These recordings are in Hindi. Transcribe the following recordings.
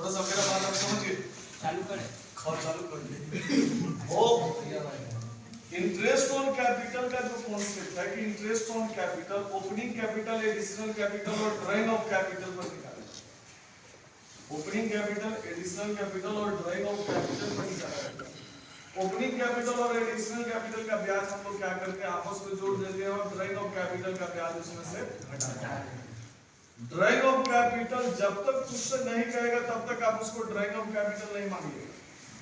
थोड़ा सा मेरा बात आप समझिए। चालू करें चालू कर दे। ओ इंटरेस्ट ऑन कैपिटल का जो कॉन्सेप्ट है कि interest on capital, opening capital, additional capital और ड्राइंग ऑफ कैपिटल पर निकाला। ओपनिंग कैपिटल, एडिशनल कैपिटल और ड्राइंग ऑफ कैपिटल पर निकाला। ओपनिंग कैपिटल और एडिशनल कैपिटल का ब्याज हम लोग क्या करते हैं, आपस में जोड़ देते हैं और ड्राइंग ऑफ कैपिटल का ब्याज उसमें से घटाते हैं। ड्राइंग ऑफ कैपिटल जब तक क्वेश्चन नहीं कहेगा तब तक आप उसको ड्राइंग ऑफ कैपिटल नहीं मांगिएगा।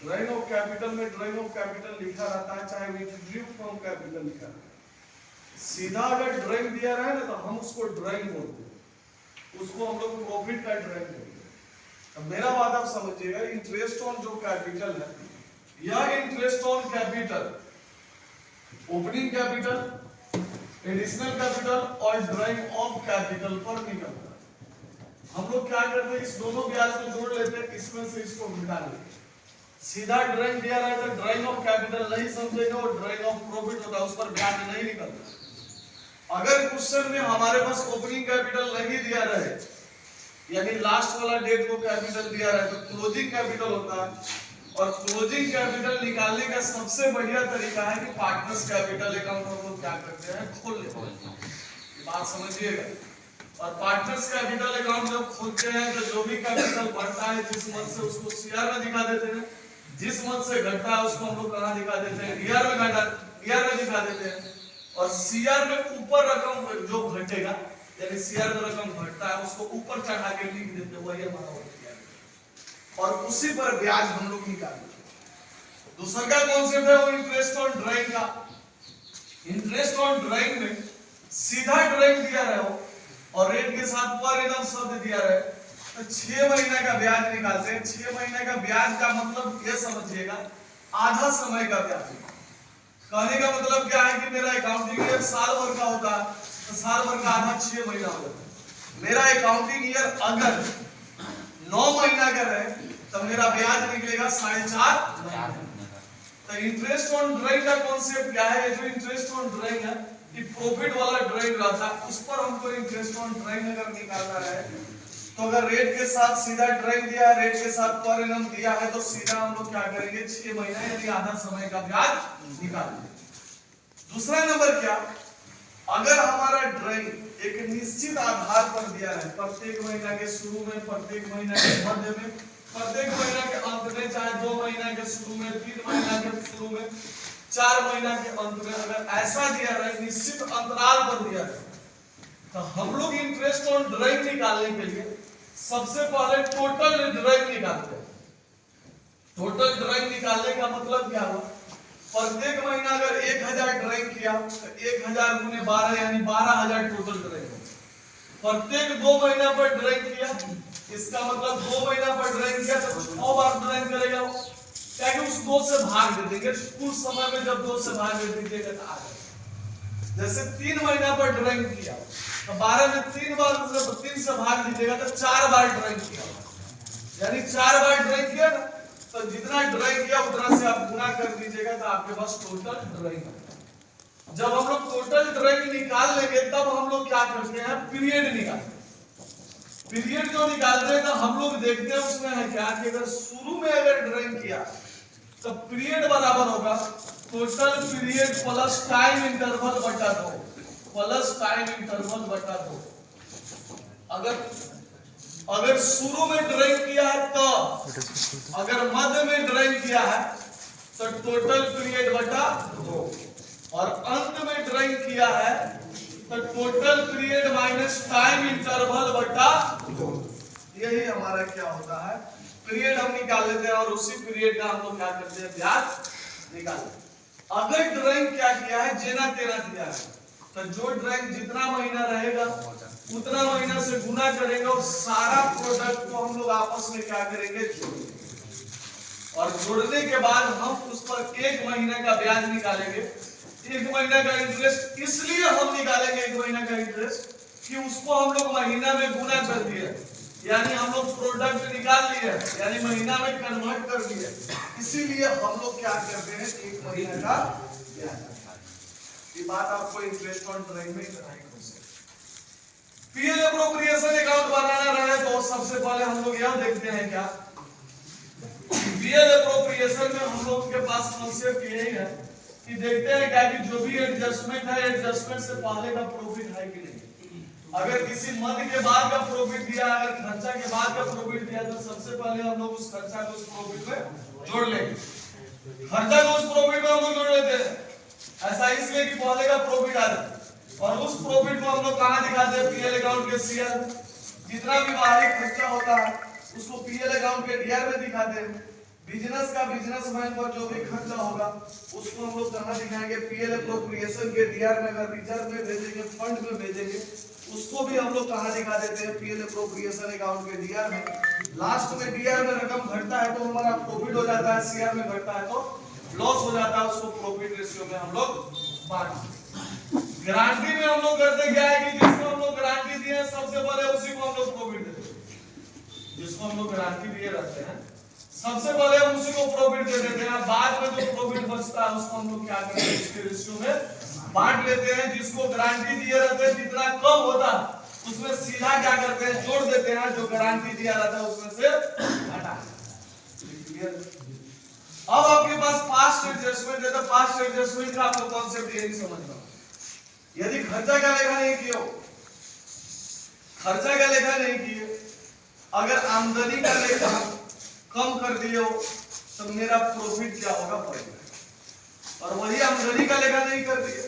ड्राइंग ऑफ कैपिटल में ड्राइंग ऑफ कैपिटल लिखा रहता है, चाहे विथड्रू फ्रॉम कैपिटल लिखा है। सीधा अगर ड्राइंग दिया रहे ना तो हम उसको ड्राइंग बोलते हैं, उसको हम लोग प्रॉफिट का ड्राइंग बोलते हैं। तो मेरा बात आप समझिएगा, इंटरेस्ट ऑन जो कैपिटल है या interest on capital, opening capital, additional capital और ड्राइंग ऑफ कैपिटल पर निकलता है। हम लोग क्या करते हैं, इस दोनों ब्याज को जोड़ लेते हैं, इसमें से इसको घटा लेते हैं। सीधा ड्राइंग दिया रहता है, ड्राइंग ऑफ कैपिटल नहीं समझेगा और ड्राइंग ऑफ प्रॉफिट होता है, उस पर ब्याज नहीं निकलता। अगर क्वेश्चन में हमारे पास ओपनिंग कैपिटल नहीं दिया रहे, यानी लास्ट वाला डेट को कैपिटल दिया रहे, तो क्लोजिंग कैपिटल होता है। और क्लोजिंग कैपिटल निकालने का सबसे बढ़िया तरीका है कि पार्टनर्स कैपिटल अकाउंट हम लोग क्या करते हैं, खोल लेते हैं। बात समझिएगा। और पार्टनर्स कैपिटल अकाउंट जब खोलते हैं तो जो भी कैपिटल बढ़ता है जिस मद से उसको सीआर में दिखा देते हैं, जिस मद से घटता है उसको हम लोग कहां दिखा देते हैं, डीआर में दिखा देते हैं। और सीआर में ऊपर रकम जो घटेगा, यानी सीआर में रकम घटता है उसको ऊपर चढ़ा के लिख देते हैं, वही हमारा होता है। और उसी पर ब्याज हम लोग निकालते। दूसरा क्या कॉन्सेप्ट है, वो इंटरेस्ट ऑन ड्राइंग का। इंटरेस्ट ऑन ड्राइंग में सीधा ड्राइंग दिया रहे हो और रेट के साथ पर एनम शब्द दिया रहे तो 6 महीने का ब्याज निकालते हैं। 6 महीने का ब्याज का मतलब ये समझिएगा, आधा समय का ब्याज। कहने का मतलब क्या है कि मेरा अकाउंटिंग ईयर साल भर का होता है तो साल भर का आधा 6 महीना हो जाता है। मेरा अकाउंटिंग ईयर अगर 9 महीना का रहे तो मेरा ब्याज निकलेगा 4.5। तो इंटरेस्ट ऑन ड्राइंग का कॉन्सेप्ट क्या है, ये जो इंटरेस्ट ऑन ड्राइंग है कि प्रॉफिट वाला ड्राइंग रहता है, उस पर हमको इंटरेस्ट ऑन ड्राइंग अगर निकालना है तो अगर रेट के साथ सीधा ड्राइंग दिया है, रेट के साथ पर एनम दिया है, तो सीधा हम लोग क्या करेंगे, 6 महीना यानी आधा समय का ब्याज निकालेंगे। दूसरा नंबर क्या, अगर हमारा ड्राइंग एक निश्चित आधार पर दिया है, प्रत्येक महीना के शुरू में, प्रत्येक महीना के मध्य में, प्रत्येक महीना के अंत में, चाहे 2 महीना के शुरू में, 3 महीना के शुरू में, 4 महीना के अंत में, अगर ऐसा दिया है, निश्चित अंतराल पर दिया है, तो हम लोग इंटरेस्ट ऑन ड्राइंग निकालने के लिए सबसे पहले टोटल ड्राइंग निकालते हैं। टोटल ड्राइंग निकालने का मतलब क्या हुआ, प्रत्येक महीना अगर 1000 ड्राइंग किया तो 1000 गुने 12 यानी 12000 टोटल ड्राइंग। प्रत्येक 2 महीना पर ड्राइंग किया, इसका मतलब 2 महीना पर ड्राइंग किया तो 6 बार ड्राइंग करेगा, क्या कि उस 2 से भाग दे देंगे। कुछ समय में जब 2 से भाग दे दीजिएगा तो आ जाएगा। जैसे 3 महीना पर ड्राइंग किया तो 12 में 3 बार, 3 से भाग दीजिएगा तो 4 बार ड्राइंग किया, यानी 4 बार ड्राइंग किया ना, तो जितना ड्राइंग किया उतना से आप गुना कर दीजिएगा तो आपके पास टोटल ड्राइंग है। जब हम लोग टोटल ड्राइंग निकाल लेंगे तब हम लोग क्या करते हैं, पीरियड निकालते हैं। पीरियड जो निकालते हैं तो हम लोग देखते हैं उसमें है क्या कि अगर शुरू में अगर ड्राइंग किया तो पीरियड बराबर होगा total period plus time interval बटा 2, प्लस टाइम इंटरवल बटा 2। अगर शुरू में ड्राइंग किया है तो, अगर मध्य में ड्राइंग किया है तो टोटल पीरियड बटा 2, और अंत में ड्राइंग किया है तो total period minus time interval बटा 2। यही हमारा क्या होता है, पीरियड हम निकाल लेते हैं और उसी पीरियड का हम लोग क्या करते हैं, ब्याज निकालते हैं। अगर ड्राइंग क्या किया है, जेना तेना दिया है, तो जो ड्राइंग जितना महीना रहेगा उतना महीना से गुना करेंगे और सारा प्रोडक्ट को हम लोग आपस में क्या करेंगे, जोड़ेंगे। और जोड़ने के बाद हम उस पर 1 महीने का ब्याज निकालेंगे। 1 महीने का इंटरेस्ट इसलिए हम निकालेंगे 1 महीने का इंटरेस्ट कि उसको हम लोग महीना में गुना कर दिए, यानी हम लोग प्रोडक्ट निकाल लिए, यानी महीना में कन्वर्ट कर दिए, इसीलिए हम लोग क्या करते हैं, 1 महीने का ब्याज। ये बात आपको इंटरेस्ट ऑन ड्राइंग में कराएंगे। पीएल एप्रोप्रिएशन अकाउंट बनाना रहे तो सबसे पहले हम लोग यह देखते हैं क्या, पीएल एप्रोप्रिएशन में हम लोग के पास कॉन्सेप्ट यही है कि देखते हैं क्या कि जो भी एडजस्टमेंट है, एडजस्टमेंट से पहले का प्रॉफिट है कि नहीं। अगर किसी मद के बाद का प्रॉफिट दिया, अगर खर्चा के बाद का प्रॉफिट दिया, तो सबसे पहले हम लोग उस खर्चा को उस प्रॉफिट में जोड़ लेंगे। खर्चा को उस प्रॉफिट में हम लोग जोड़ लेते हैं, ऐसा इसलिए कि पहले का प्रॉफिट आ जाए, और उस प्रॉफिट को हम लोग कहाँ दिखाते हैं, पीएल अकाउंट के सीआर। जितना भी बाहरी खर्चा होता है उसको पीएल अकाउंट के डीआर में दिखाते हैं। बिजनेस का बिजनेसमैन पर जो भी खर्चा होगा उसको हम लोग कहाँ दिखाएंगे, पीएल एप्रोप्रिएशन के डीआर में। अगर रिजर्व में भेजेंगे, फंड में भेजेंगे, उसको भी हम लोग कहाँ दिखा देते हैं, पीएल एप्रोप्रिएशन अकाउंट के डीआर में। लास्ट में डीआर में रकम घटता है तो हमारा प्रॉफिट हो जाता है, सीआर में घटता है तो लॉस हो जाता है, उसको प्रॉफिट रेशियो में हम लोग बांटते। गारंटी में हम लोग करते क्या है कि जिसको हम लोग गारंटी दिए सबसे पहले उसी को हम लोग प्रॉफिट देते हैं। जिसको हम लोग गारंटी दिए रहते हैं सबसे पहले हम उसी को प्रॉफिट दे देते हैं, बाद में जो प्रॉफिट बचता है उसको हम लोग क्या करते हैं, उसके रेशियो में बांट लेते हैं। जिसको गारंटी दिए रहते हैं जितना कम होता उसमें सीधा क्या करते हैं, जोड़ देते हैं, जो गारंटी दिया रहता है उसमें से हटा देते हैं। अब आपके पास पास्ट एडजस्टमेंट है, तो पास्ट एडजस्टमेंट का आपको कॉन्सेप्ट ये नहीं समझना। यदि खर्चा का लेखा नहीं किया, खर्चा का लेखा नहीं किए, अगर आमदनी का लेखा कम कर दिए हो तो मेरा प्रॉफिट क्या होगा, बढ़ेगा। और वही आमदनी का लेखा नहीं कर दिए,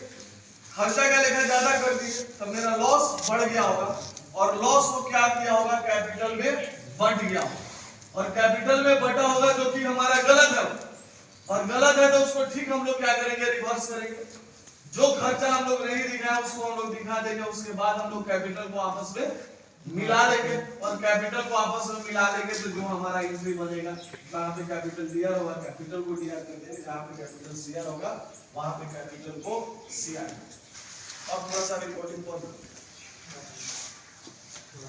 खर्चा का लेखा ज्यादा कर दिए तो मेरा लॉस बढ़ गया होगा, और लॉस को क्या किया होगा, कैपिटल में बढ़ गया होगा। और कैपिटल में बढ़ा होगा जो कि हमारा गलत है, और गलत है तो उसको ठीक हम लोग क्या करेंगे, रिवर्स करेंगे। जो खर्चा हम लोग नहीं दिखाया उसको हम लोग दिखा देंगे, उसके बाद हम लोग कैपिटल को आपस में मिला देंगे, और कैपिटल को आपस में मिला देंगे तो जो हमारा एंट्री बनेगा, जहाँ पे कैपिटल डीआर होगा कैपिटल को डीआर कर देंगे, जहाँ पे कैपिटल सीआर होगा वहां पे कैपिटल को सीआर। अब थोड़ा सा रिपोर्टिंग